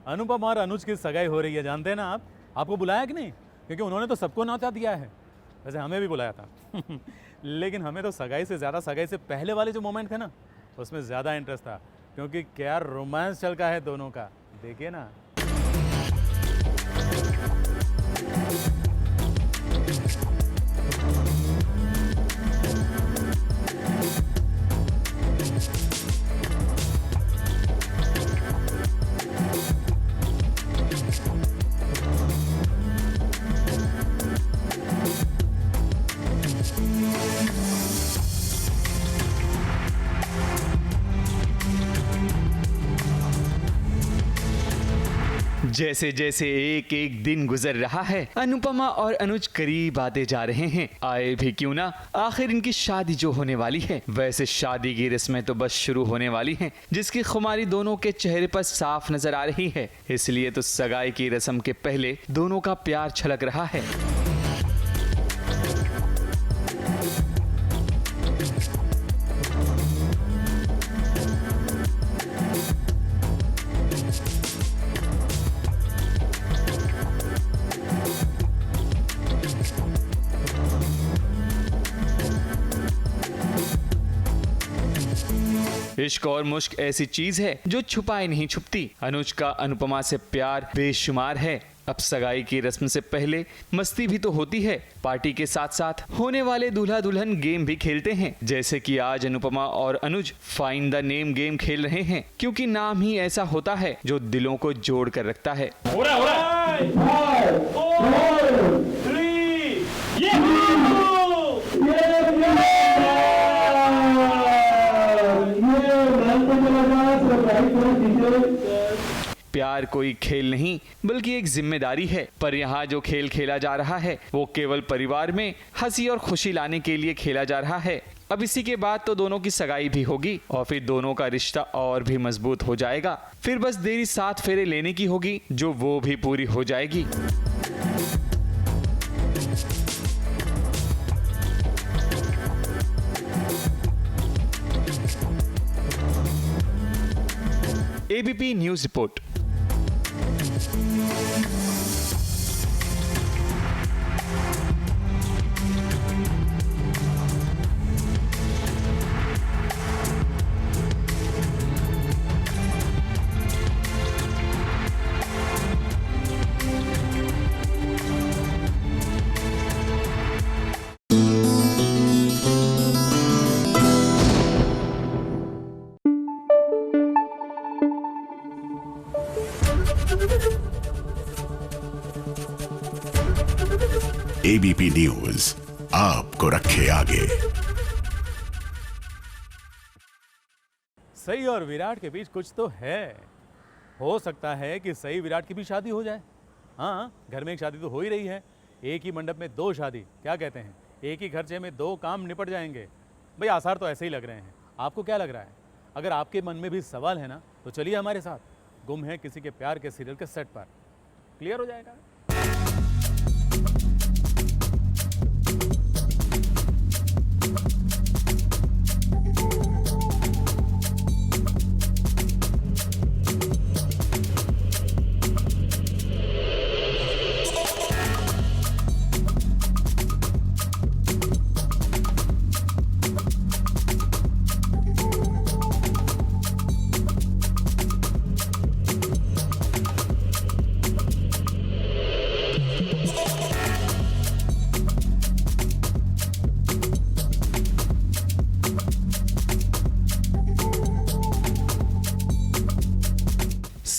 अनुपम और अनुज की सगाई हो रही है, जानते हैं ना आप? आपको बुलाया कि नहीं? क्योंकि उन्होंने तो सबको न्योता दिया है। वैसे हमें भी बुलाया था लेकिन हमें तो सगाई से ज़्यादा सगाई से पहले वाले जो मोमेंट थे ना, उसमें ज़्यादा इंटरेस्ट था, क्योंकि क्या रोमांस चल का है दोनों का, देखिए ना। जैसे जैसे एक एक दिन गुजर रहा है, अनुपमा और अनुज करीब आते जा रहे हैं। आए भी क्यों ना, आखिर इनकी शादी जो होने वाली है। वैसे शादी की रस्में तो बस शुरू होने वाली हैं, जिसकी खुमारी दोनों के चेहरे पर साफ नजर आ रही है। इसलिए तो सगाई की रस्म के पहले दोनों का प्यार छलक रहा है। इश्क और मुश्क ऐसी चीज है जो छुपाई नहीं छुपती। अनुज का अनुपमा से प्यार बेशुमार है। अब सगाई की रस्म से पहले मस्ती भी तो होती है। पार्टी के साथ साथ होने वाले दूल्हा दुल्हन गेम भी खेलते हैं, जैसे कि आज अनुपमा और अनुज फाइंड द नेम गेम खेल रहे हैं, क्योंकि नाम ही ऐसा होता है जो दिलों को जोड़ कर रखता है। प्यार कोई खेल नहीं बल्कि एक जिम्मेदारी है। पर यहाँ जो खेल खेला जा रहा है वो केवल परिवार में हंसी और खुशी लाने के लिए खेला जा रहा है। अब इसी के बाद तो दोनों की सगाई भी होगी और फिर दोनों का रिश्ता और भी मजबूत हो जाएगा। फिर बस देरी 7 फेरे लेने की होगी, जो वो भी पूरी हो जाएगी। ABP news report. ABP news आपको रखे आगे। सई और विराट के बीच कुछ तो है। हो सकता है कि सई विराट की भी शादी हो जाए। हाँ, घर में एक शादी तो हो ही रही है। एक ही मंडप में 2 शादी, क्या कहते हैं? एक ही खर्चे में 2 काम निपट जाएंगे। भाई आसार तो ऐसे ही लग रहे हैं। आपको क्या लग रहा है? अगर आपके मन में भी सवाल है ना, तो चलिए हमारे साथ। गुम है किसी के प्यार के सीरियल के सेट पर, क्लियर हो जाएगा।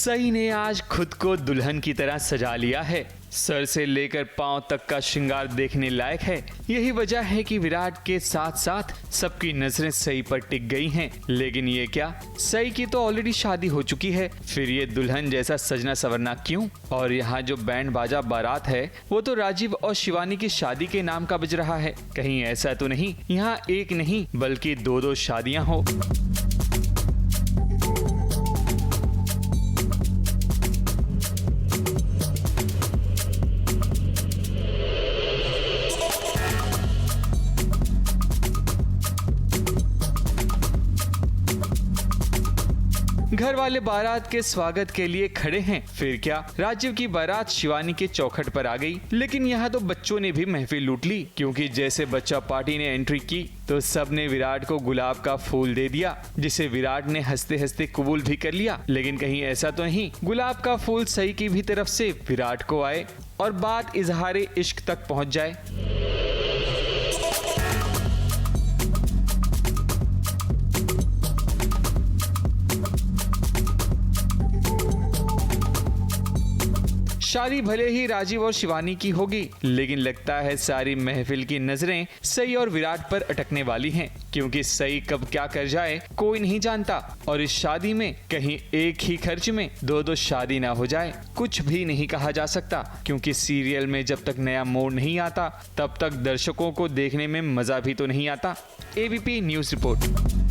सई ने आज खुद को दुल्हन की तरह सजा लिया है। सर से लेकर पांव तक का श्रृंगार देखने लायक है। यही वजह है कि विराट के साथ साथ सबकी नजरें सई पर टिक गई हैं। लेकिन ये क्या, सई की तो ऑलरेडी शादी हो चुकी है, फिर ये दुल्हन जैसा सजना सवरना क्यों? और यहाँ जो बैंड बाजा बारात है वो तो राजीव और शिवानी की शादी के नाम का बज रहा है। कहीं ऐसा तो नहीं यहाँ एक नहीं बल्कि 2-2 शादियां हो। घर वाले बारात के स्वागत के लिए खड़े हैं। फिर क्या, राजीव की बारात शिवानी के चौखट पर आ गई। लेकिन यहाँ तो बच्चों ने भी महफिल लूट ली, क्योंकि जैसे बच्चा पार्टी ने एंट्री की तो सबने विराट को गुलाब का फूल दे दिया, जिसे विराट ने हंसते हंसते कबूल भी कर लिया। लेकिन कहीं ऐसा तो नहीं गुलाब का फूल सई की भी तरफ से विराट को आए और बात इजहारे इश्क तक पहुंच जाए। शादी भले ही राजीव और शिवानी की होगी, लेकिन लगता है सारी महफिल की नजरें सई और विराट पर अटकने वाली हैं, क्योंकि सई कब क्या कर जाए कोई नहीं जानता। और इस शादी में कहीं एक ही खर्च में दो शादी ना हो जाए, कुछ भी नहीं कहा जा सकता, क्योंकि सीरियल में जब तक नया मोड़ नहीं आता तब तक दर्शकों को देखने में मजा भी तो नहीं आता। ABP news report.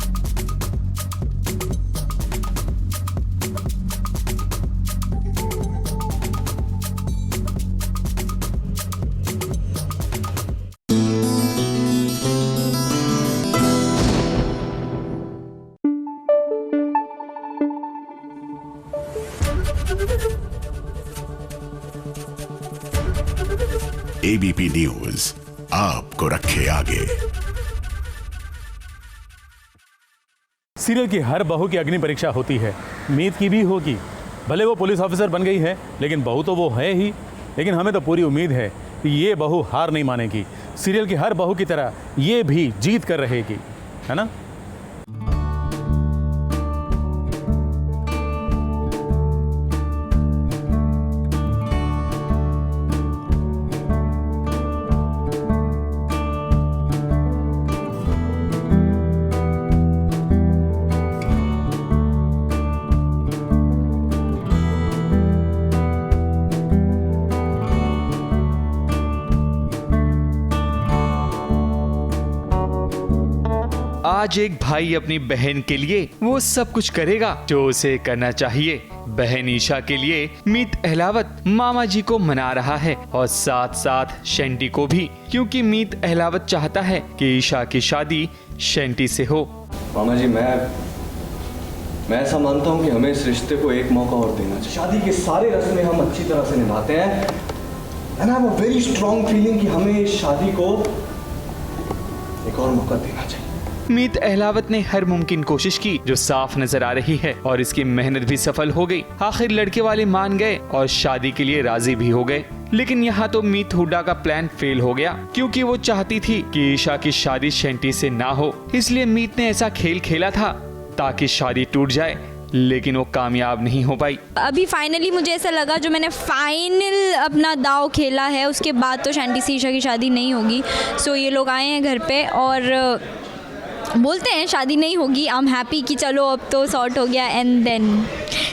ABP news आपको रखे आगे। सीरियल की हर बहू की अग्नि परीक्षा होती है, मीत की भी होगी। भले वो पुलिस ऑफिसर बन गई है, लेकिन बहू तो वो है ही। लेकिन हमें तो पूरी उम्मीद है कि ये बहू हार नहीं मानेगी। सीरियल की हर बहू की तरह ये भी जीत कर रहेगी, है ना। आज एक भाई अपनी बहन के लिए वो सब कुछ करेगा जो उसे करना चाहिए। बहन ईशा के लिए मीत अहलावत मामा जी को मना रहा है और साथ साथ शेंटी को भी, क्योंकि मीत अहलावत चाहता है कि ईशा की शादी शेंटी से हो। मामा जी मैं ऐसा मानता हूँ कि हमें इस रिश्ते को एक मौका और देना चाहिए। शादी के सारे रस्में हम अच्छी तरह से निभाते हैं, and I have a very strong feeling कि हमें इस शादी को एक और मौका देना चाहिए। मीत अहलावत ने हर मुमकिन कोशिश की जो साफ नजर आ रही है, और इसकी मेहनत भी सफल हो गई। आखिर लड़के वाले मान गए और शादी के लिए राजी भी हो गए। लेकिन यहाँ तो मीत हुड्डा का प्लान फेल हो गया, क्योंकि वो चाहती थी कि ईशा की शादी शेंटी से ना हो। इसलिए मीत ने ऐसा खेल खेला था ताकि शादी टूट जाए, लेकिन वो कामयाब नहीं हो पाई। अभी फाइनली मुझे ऐसा लगा जो मैंने फाइनल अपना दाव खेला है, उसके बाद तो शेंटी से ईशा की शादी नहीं होगी। सो ये लोग आए हैं घर पे और बोलते हैं शादी नहीं होगी। आई एम हैप्पी कि चलो अब तो सॉर्ट हो गया, एंड देन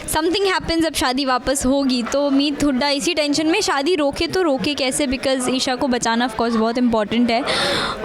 समथिंग हैपेंस, अब शादी वापस होगी। तो मीत हुड्डा इसी टेंशन में, शादी रोके तो रोके कैसे, बिकॉज ईशा को बचाना ऑफ कोर्स बहुत इंपॉर्टेंट है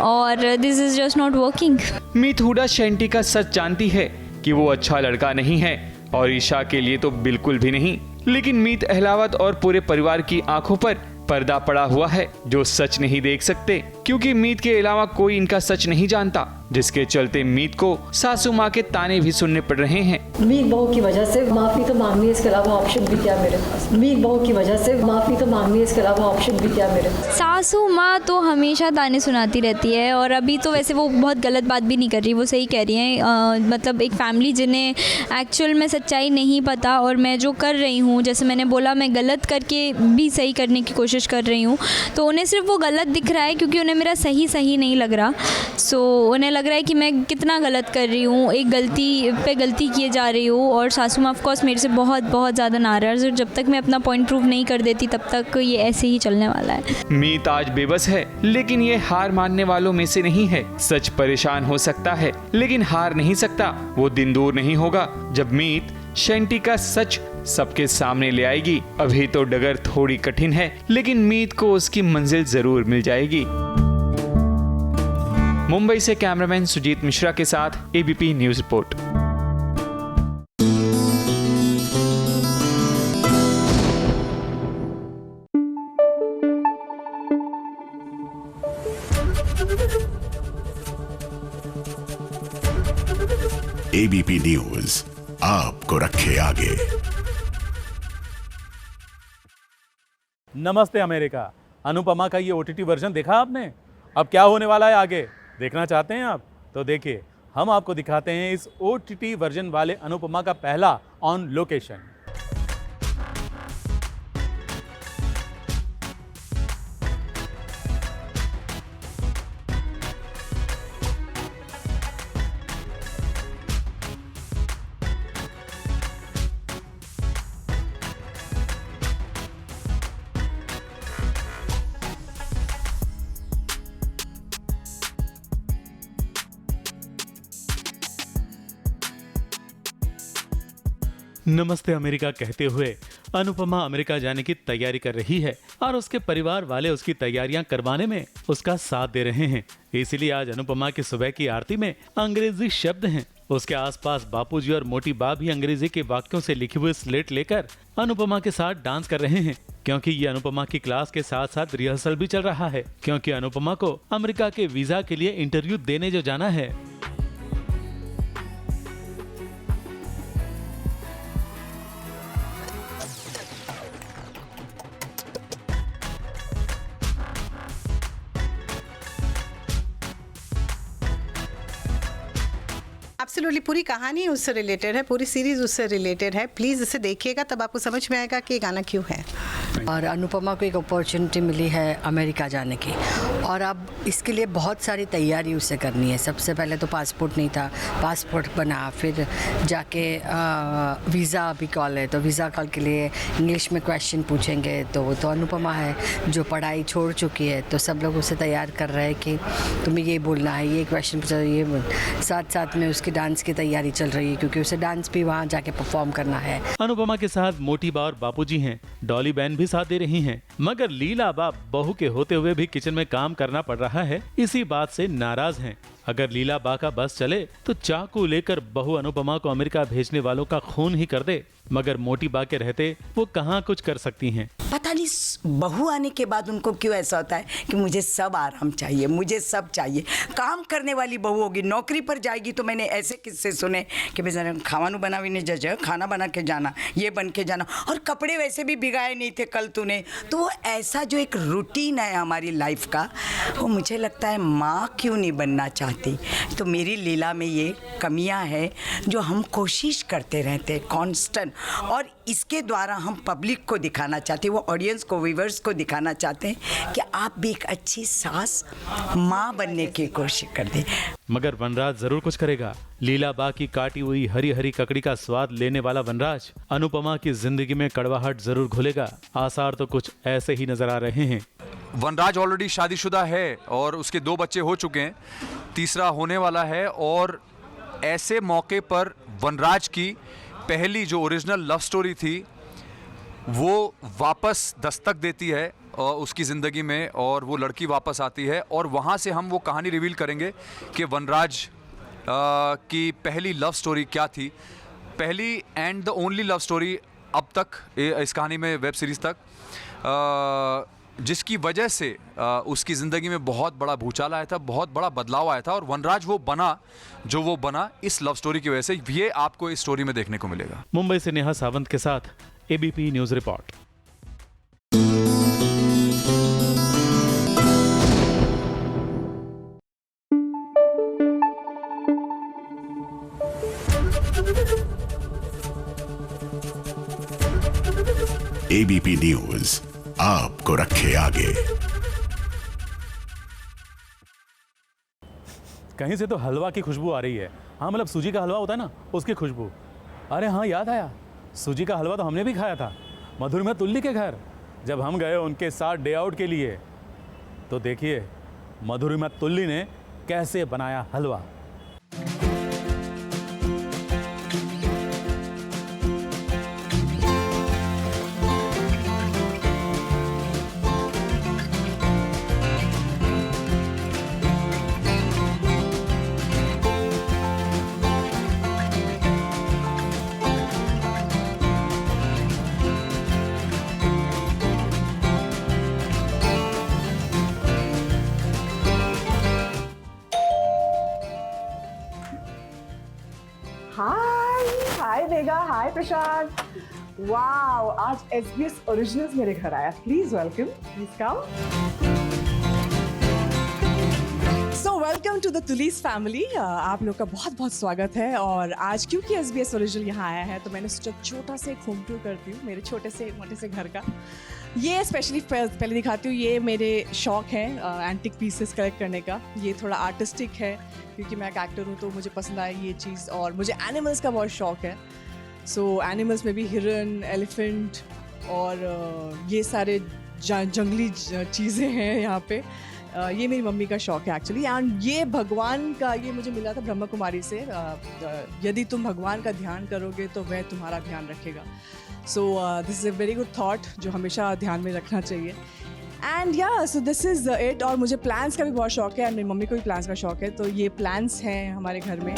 और this is just not working. मीत हुड्डा शेंटी का सच जानती है कि वो अच्छा लड़का नहीं है और ईशा के लिए तो बिल्कुल भी नहीं। लेकिन मीत अहलावत और पूरे परिवार की आंखों पर पर्दा पड़ा हुआ है जो सच नहीं देख सकते, क्योंकि मीत के अलावा कोई इनका सच नहीं जानता, जिसके चलते मीत को सासू माँ के ताने भी सुनने पड़ रहे हैं। मीत बहू की वजह से माफी तो मांगनी है, इसके अलावा ऑप्शन भी क्या मेरे पास। मीत बहू की वजह से माफी तो मांगनी है, इसके अलावा ऑप्शन भी क्या मेरे पास। सासू माँ तो हमेशा ताने सुनाती रहती है, और अभी तो वैसे वो बहुत गलत बात भी नहीं कर रही, वो सही कह रही हैं। मतलब एक फैमिली जिन्हें एक्चुअल में सच्चाई नहीं पता, और मैं जो कर रही हूँ, जैसे मैंने बोला, मैं गलत करके भी सही करने की कोशिश कर रही हूँ, तो उन्हें सिर्फ वो गलत दिख रहा है क्योंकि उन्हें मेरा सही नहीं लग रहा। सो उन्हें लग रहा है कि मैं कितना गलत कर रही हूँ, एक गलती पे गलती किए जा रही हूँ, और सासू माँ ऑफ कोर्स मेरे से बहुत ज़्यादा नाराज़ है। जब तक मैं अपना पॉइंट प्रूव नहीं कर देती तब तक ये ऐसे ही चलने वाला है। मीत आज बेबस है, लेकिन ये हार मानने वालों में से नहीं है। सच परेशान हो सकता है, लेकिन हार नहीं सकता। वो दिन दूर नहीं होगा जब मीत शेंटी का सच सबके सामने ले आएगी। अभी तो डगर थोड़ी कठिन है, लेकिन मीत को उसकी मंजिल जरूर मिल जाएगी। मुंबई से कैमरामैन सुजीत मिश्रा के साथ ABP news report. ABP news आपको रखे आगे। नमस्ते अमेरिका। अनुपमा का ये OTT वर्जन देखा आपने? अब क्या होने वाला है आगे देखना चाहते हैं आप? तो देखिए, हम आपको दिखाते हैं इस OTT वर्जन वाले अनुपमा का पहला ऑन लोकेशन। नमस्ते अमेरिका कहते हुए अनुपमा अमेरिका जाने की तैयारी कर रही है और उसके परिवार वाले उसकी तैयारियां करवाने में उसका साथ दे रहे हैं। इसीलिए आज अनुपमा की सुबह की आरती में अंग्रेजी शब्द हैं। उसके आसपास बापूजी और मोटी बा भी अंग्रेजी के वाक्यों से लिखी हुई स्लेट लेकर अनुपमा के साथ डांस कर रहे हैं, क्योंकि ये अनुपमा की क्लास के साथ साथ रिहर्सल भी चल रहा है, क्योंकि अनुपमा को अमेरिका के वीजा के लिए इंटरव्यू देने जो जाना है। एब्सोल्युटली पूरी कहानी उससे रिलेटेड है, पूरी सीरीज उससे रिलेटेड है। प्लीज़ इसे देखिएगा, तब आपको समझ में आएगा कि ये गाना क्यों है। और अनुपमा को एक अपॉर्चुनिटी मिली है अमेरिका जाने की, और अब इसके लिए बहुत सारी तैयारी उसे करनी है। सबसे पहले तो पासपोर्ट नहीं था, पासपोर्ट बना, फिर जाके वीज़ा अभी कॉल है, तो वीज़ा कॉल के लिए इंग्लिश में क्वेश्चन पूछेंगे, तो वो तो अनुपमा है जो पढ़ाई छोड़ चुकी है, तो सब लोग उसे तैयार कर रहे हैं कि तुम्हें ये बोलना है, ये क्वेश्चन पूछा, ये साथ साथ में उसकी डांस की तैयारी चल रही है, क्योंकि उसे डांस भी वहाँ जाके परफॉर्म करना है। अनुपमा के साथ मोटी बा और बापूजी हैं, डॉली बहन भी साथ दे रही हैं, मगर लीला बा बहू के होते हुए भी किचन में काम करना पड़ रहा है, इसी बात से नाराज हैं। अगर लीला बा का बस चले तो चाकू लेकर बहू अनुपमा को अमेरिका भेजने वालों का खून ही कर दे, मगर मोटी बा के रहते वो कहाँ कुछ कर सकती हैं। पता नहीं बहू आने के बाद उनको क्यों ऐसा होता है कि मुझे सब आराम चाहिए, मुझे सब चाहिए। काम करने वाली बहू होगी, नौकरी पर जाएगी तो मैंने ऐसे किस्से सुने कि बेचारा खावानू बनावी ने जज खाना बना के जाना, ये बन के जाना, और कपड़े वैसे भी भिगाए नहीं थे कल तूने। तो वो ऐसा जो एक रूटीन है हमारी लाइफ का, वो मुझे लगता है माँ क्यों नहीं बनना चाहती। तो मेरी लीला में ये कमियां हैं जो हम कोशिश करते रहते हैं कांस्टेंट, और इसके द्वारा हम पब्लिक को दिखाना चाहते हैं, वो ऑडियंस को, व्यूअर्स को दिखाना चाहते हैं कि आप भी एक अच्छी सास माँ बनने की कोशिश कर दें। मगर वनराज जरूर कुछ करेगा। लीला बा की काटी हुई हरी हरी ककड़ी का स्वाद लेने वाला वनराज अनुपमा की जिंदगी में कड़वाहट जरूर घोलेगा। आसार तो कुछ ऐसे ही नजर आ रहे हैं। वनराज ऑलरेडी शादीशुदा है और उसके 2 बच्चे हो चुके हैं, तीसरा होने वाला है, और ऐसे मौके पर वनराज की पहली जो ओरिजिनल लव स्टोरी थी वो वापस दस्तक देती है उसकी ज़िंदगी में, और वो लड़की वापस आती है, और वहाँ से हम वो कहानी रिवील करेंगे कि वनराज की पहली लव स्टोरी क्या थी, पहली and the only love story अब तक इस कहानी में, वेब सीरीज़ तक, जिसकी वजह से उसकी ज़िंदगी में बहुत बड़ा भूचाल आया था, बहुत बड़ा बदलाव आया था, और वनराज वो बना जो वो बना इस लव स्टोरी की वजह से। ये आपको इस स्टोरी में देखने को मिलेगा। मुंबई से नेहा सावंत के साथ ABP news report. ABP news आपको रखे आगे। कहीं से तो हलवा की खुशबू आ रही है। हाँ, मतलब सूजी का हलवा होता है ना, उसकी खुशबू। अरे हाँ, याद आया, सूजी का हलवा तो हमने भी खाया था मधुरिमा तुल्ली के घर, जब हम गए उनके साथ डे आउट के लिए। तो देखिए मधुरिमा तुल्ली ने कैसे बनाया हलवा। हाय प्रशांत। वाओ, आज SBS ओरिजिनल्स मेरे घर आया। Please welcome, please come. So welcome to the Tullis family. आप लोग का बहुत बहुत स्वागत है। और आज क्योंकि SBS ओरिजिनल यहाँ आया है तो मैंने सोचा छोटा से एक होम टूर करती हूँ मेरे छोटे से मोटे से घर का। ये स्पेशली पहले दिखाती हूँ, ये मेरे शौक है एंटिक पीसेस कलेक्ट करने का। ये थोड़ा आर्टिस्टिक है क्योंकि मैं एक एक्टर हूँ तो मुझे पसंद आया ये चीज़। और मुझे एनिमल्स का बहुत शौक है। सो एनिमल्स में भी हिरन, एलिफेंट और ये सारे जंगली चीज़ें हैं यहाँ पे। ये मेरी मम्मी का शौक है एक्चुअली। एंड ये भगवान का, ये मुझे मिला था ब्रह्मा कुमारी से। यदि तुम भगवान का ध्यान करोगे तो वह तुम्हारा ध्यान रखेगा। So this is a very good thought जो हमेशा ध्यान में रखना चाहिए। एंड या सो दिस इज़ इट। और मुझे प्लान्स का भी बहुत शौक है एंड मेरी मम्मी को भी प्लान्स का शौक है। तो ये प्लान्स हैं हमारे घर में।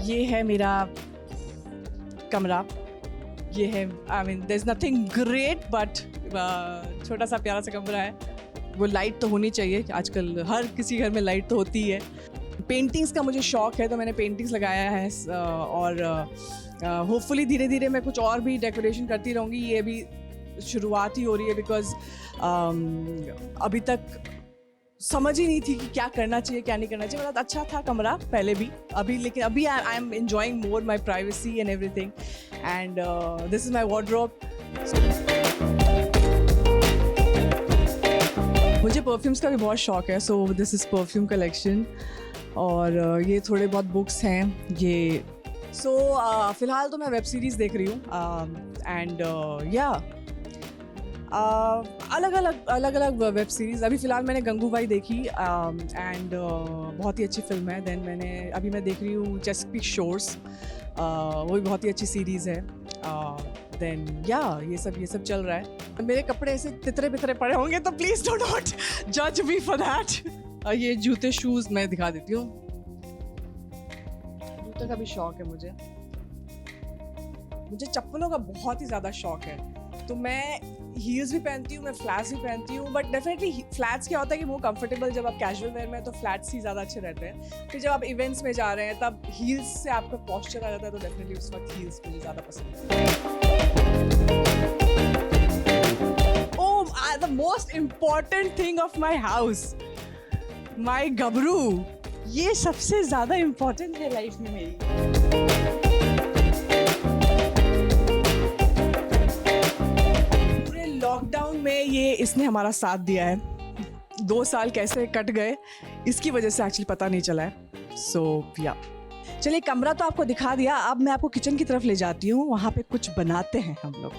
ये है मेरा कमरा। ये है, I mean there is nothing great but छोटा सा प्यारा सा कमरा है। वो लाइट तो होनी चाहिए, आजकल हर किसी घर में लाइट तो होती है। पेंटिंग्स का मुझे शौक है तो मैंने पेंटिंग्स लगाया है। और होपफुली धीरे धीरे मैं कुछ और भी डेकोरेशन करती रहूँगी। ये अभी शुरुआत ही हो रही है बिकॉज अभी तक समझ ही नहीं थी कि क्या करना चाहिए क्या नहीं करना चाहिए। मतलब अच्छा था कमरा पहले भी, अभी लेकिन अभी I am enjoying more my privacy and everything. And this is my wardrobe. मुझे परफ्यूम्स का भी बहुत शौक है। So this is perfume collection. और ये थोड़े बहुत बुक्स हैं ये। सो फ़िलहाल तो मैं वेब सीरीज़ देख रही हूँ। एंड या अलग अलग वेब सीरीज़। अभी फ़िलहाल मैंने गंगूबाई देखी एंड बहुत ही अच्छी फिल्म है। देन अभी मैं देख रही हूँ चेस्पीक शोर्स, वो भी बहुत ही अच्छी सीरीज़ है। देन या ये सब चल रहा है। मेरे कपड़े ऐसे तितरे बितरे पड़े होंगे तो प्लीज़ डू नॉट जज मी फॉर दैट। ये जूते शूज़ मैं दिखा देती हूँ। जूते का भी शौक है मुझे चप्पलों का बहुत ही ज़्यादा शौक है। तो मैं हील्स भी पहनती हूँ, मैं फ्लैट्स भी पहनती हूँ। बट डेफिनेटली फ्लैट्स क्या होता है कि वो कंफर्टेबल, जब आप कैजुअल वेयर में हैं तो फ्लैट्स ही ज़्यादा अच्छे रहते हैं। फिर जब आप इवेंट्स में जा रहे हैं तब हील्स से आपका पॉस्चर आ जाता है तो डेफिनेटली उस वक्त हील्स मुझे ज़्यादा पसंद है। Oh, the most important thing of my house, my Gabru. ये सबसे ज़्यादा इम्पॉर्टेंट है लाइफ में मेरी। लॉकडाउन में ये इसने हमारा साथ दिया है। 2 साल कैसे कट गए इसकी वजह से एक्चुअली पता नहीं चला है। सो या चलिए, कमरा तो आपको दिखा दिया। अब मैं आपको किचन की तरफ ले जाती हूँ, वहाँ पे कुछ बनाते हैं हम लोग।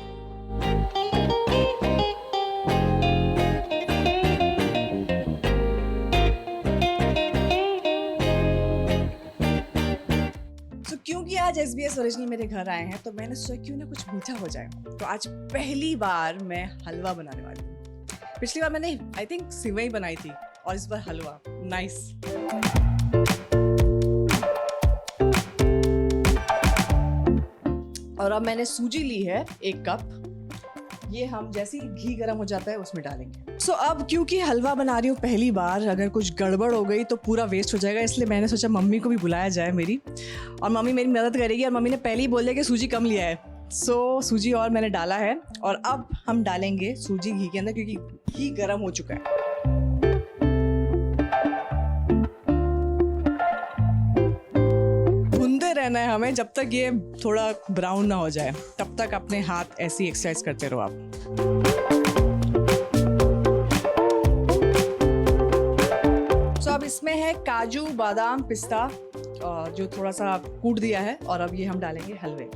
क्योंकि आज SBS ओरिजिनल मेरे घर आए हैं तो मैंने सोचा क्यों ना कुछ मीठा हो जाए। तो आज पहली बार मैं हलवा बनाने वाली हूँ। पिछली बार मैंने आई थिंक सिवई बनाई थी और इस बार हलवा। नाइस। और अब मैंने सूजी ली है 1 कप। ये हम जैसे ही घी गर्म हो जाता है उसमें डालेंगे। सो अब क्योंकि हलवा बना रही हूँ पहली बार, अगर कुछ गड़बड़ हो गई तो पूरा वेस्ट हो जाएगा। इसलिए मैंने सोचा मम्मी को भी बुलाया जाए मेरी, और मम्मी मेरी मदद करेगी। और मम्मी ने पहले ही बोला कि सूजी कम लिया है। सो सूजी और मैंने डाला है। और अब हम डालेंगे सूजी घी के अंदर क्योंकि घी गर्म हो चुका है। भूनते रहना है हमें जब तक ये थोड़ा ब्राउन ना हो जाए। तब तक अपने हाथ ऐसी एक्सरसाइज करते रहो आप। तो अब इसमें है काजू, बादाम, पिस्ता जो थोड़ा सा कूट दिया है। और अब ये हम डालेंगे हलवे।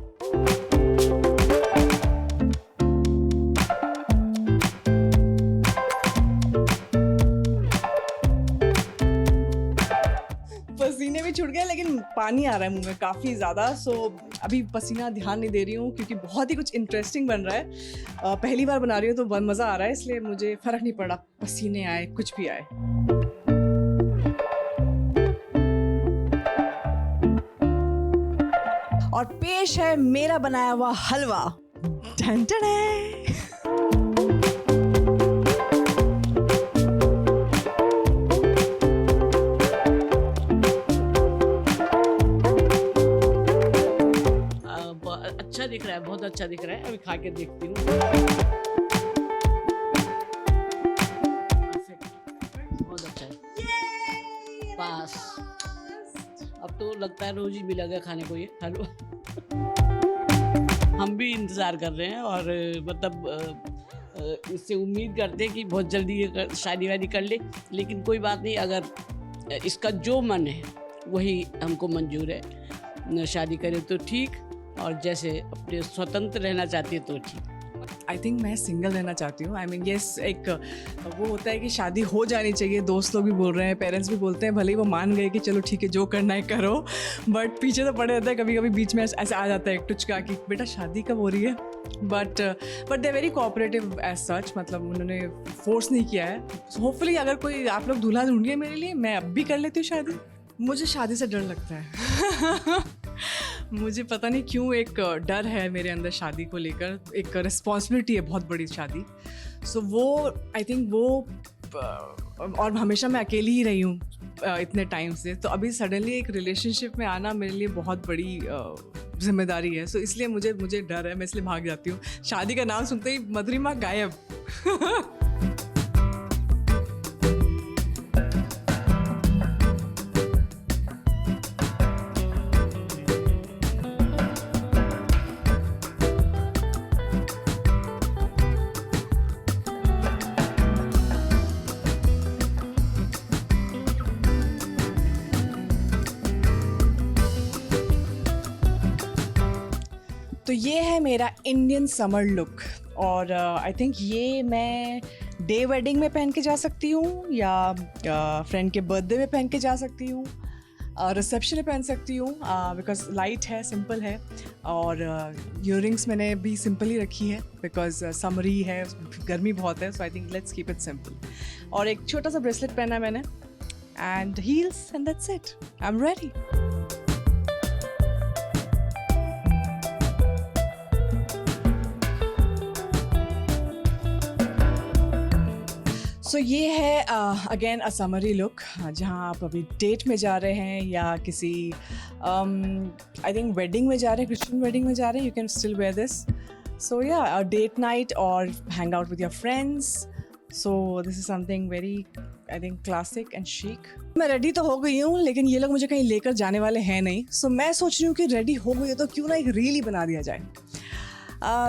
पसीने भी छूट गए लेकिन पानी आ रहा है मुंह में काफ़ी ज़्यादा। सो अभी पसीना ध्यान नहीं दे रही हूँ क्योंकि बहुत ही कुछ इंटरेस्टिंग बन रहा है। पहली बार बना रही हूँ तो बहुत मज़ा आ रहा है, इसलिए मुझे फ़र्क नहीं पड़ा पसीने आए कुछ भी आए। और पेश है मेरा बनाया हुआ हलवा। टन टन है। दिख रहा है, बहुत अच्छा दिख रहा है। अभी खा के देखती हूँ। बहुत अच्छा है। पास। अब तो लगता है रोज ही मिलेगा खाने को ये हलवा। हम भी इंतज़ार कर रहे हैं और मतलब इससे उम्मीद करते हैं कि बहुत जल्दी ये शादी वादी कर ले, लेकिन कोई बात नहीं, अगर इसका जो मन है वही हमको मंजूर है। शादी करे तो ठीक, और जैसे अपने स्वतंत्र रहना चाहती है तो ठीक। आई थिंक मैं सिंगल रहना चाहती हूँ। आई मीन येस, एक वो होता है कि शादी हो जानी चाहिए, दोस्त लोग भी बोल रहे हैं, पेरेंट्स भी बोलते हैं, भले ही वो मान गए कि चलो ठीक है जो करना है करो, बट पीछे तो पड़े रहता है, कभी कभी बीच में ऐसे आ जाता है एक टुचका कि बेटा शादी कब हो रही है। But they very cooperative as such, मतलब उन्होंने फोर्स नहीं किया है। होपफुली अगर कोई आप लोग दूल्हा ढूंढिए मेरे लिए, मैं अब भी कर लेती हूँ शादी। मुझे शादी से डर लगता है। मुझे पता नहीं क्यों एक डर है मेरे अंदर शादी को लेकर, एक रिस्पॉन्सिबिलिटी है बहुत बड़ी शादी। सो वो आई थिंक वो, और हमेशा मैं अकेली ही रही हूँ इतने टाइम से, तो अभी सडनली एक रिलेशनशिप में आना मेरे लिए बहुत बड़ी जिम्मेदारी है। सो इसलिए मुझे डर है, मैं इसलिए भाग जाती हूँ। शादी का नाम सुनते ही मधुरिमा गायब। तो ये है मेरा इंडियन समर लुक, और आई थिंक ये मैं डे वेडिंग में पहन के जा सकती हूँ, या फ्रेंड के बर्थडे में पहन के जा सकती हूँ, रिसेप्शन में पहन सकती हूँ, बिकॉज लाइट है, सिंपल है। और ईयरिंग्स मैंने भी सिंपल ही रखी है बिकॉज समरी है, गर्मी बहुत है, so I think let's keep it simple. और एक छोटा सा ब्रेसलेट पहना है मैंने, and heels, and that's it, I am ready. So ये है अगेन अ समरी लुक, जहाँ आप अभी डेट में जा रहे हैं या किसी आई थिंक वेडिंग में जा रहे हैं, क्रिश्चियन वेडिंग में जा रहे हैं, you can still wear this. So या डेट नाइट और hang out with your friends. So this is something very I think classic and chic। मैं रेडी तो हो गई हूँ, लेकिन ये लोग मुझे कहीं लेकर जाने वाले हैं नहीं। सो मैं सोच रही हूँ कि रेडी हो गई है तो क्यों ना एक रील ही बना दिया जाए।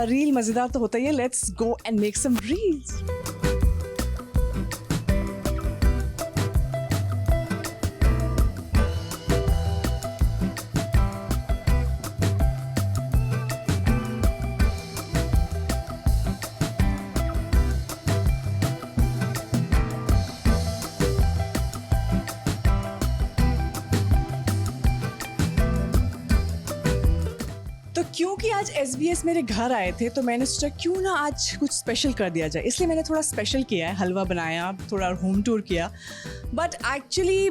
रील मज़ेदार तो होता ही है, let's go and make some reels. क्योंकि आज SBS मेरे घर आए थे, तो मैंने सोचा क्यों ना आज कुछ स्पेशल कर दिया जाए, इसलिए मैंने थोड़ा स्पेशल किया है, हलवा बनाया, थोड़ा होम टूर किया। बट एक्चुअली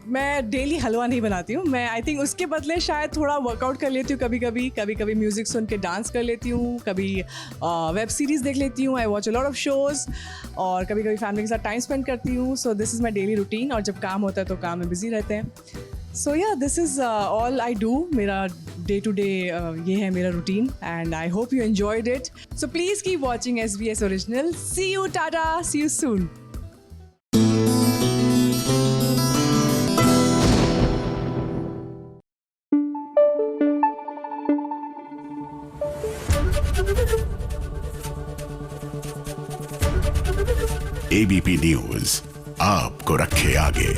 मैं डेली हलवा नहीं बनाती हूँ, मैं आई थिंक उसके बदले शायद थोड़ा वर्कआउट कर लेती हूँ, कभी म्यूज़िक सुन के डांस कर लेती हूँ, कभी वेब सीरीज़ देख लेती हूँ, I watch a lot of shows, और कभी फैमिली के साथ टाइम स्पेंड करती हूँ। So this is my daily routine, और जब काम होता है तो काम में बिजी रहते हैं। So yeah this is all I do, मेरा डे टू डे ये है मेरा routine, and I hope you enjoyed it. So please keep watching SBS original. See you, tata, see you soon. ABP news आपको रखे आगे।